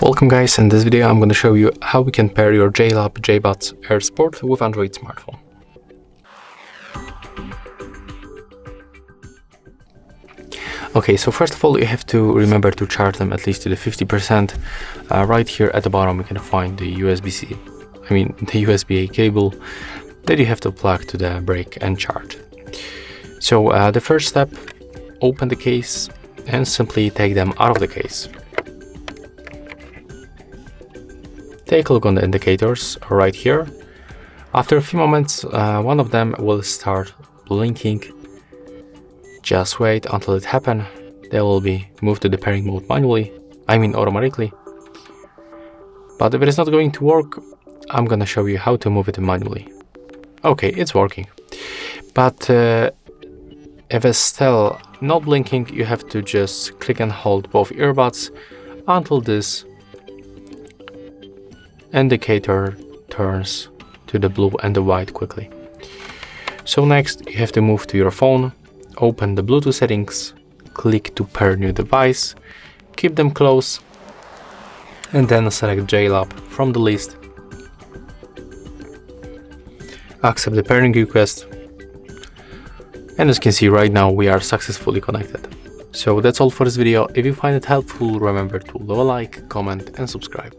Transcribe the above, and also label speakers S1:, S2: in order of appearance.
S1: Welcome guys, in this video I'm going to show you how we can pair your JLab JBuds Air Sport with Android smartphone. Okay, so first of all you have to remember to charge them at least to the 50%. Right here at the bottom you can find the the USB-A cable that you have to plug to the brake and charge. So the first step, open the case and simply take them out of the case. Take a look on the indicators right here. After a few moments, one of them will start blinking. Just wait until it happens. They will be moved to the pairing mode manually, automatically. But if it is not going to work, I'm gonna show you how to move it manually. Okay, it's working. But if it's still not blinking, you have to just click and hold both earbuds until this indicator turns to the blue and the white quickly. So next you have to move to your phone, open the Bluetooth settings, click to pair new device, keep them close, and then select JLab from the list. Accept the pairing request, and as you can see right now we are successfully connected. So that's all for this video. If you find it helpful, remember to leave a like, comment and subscribe.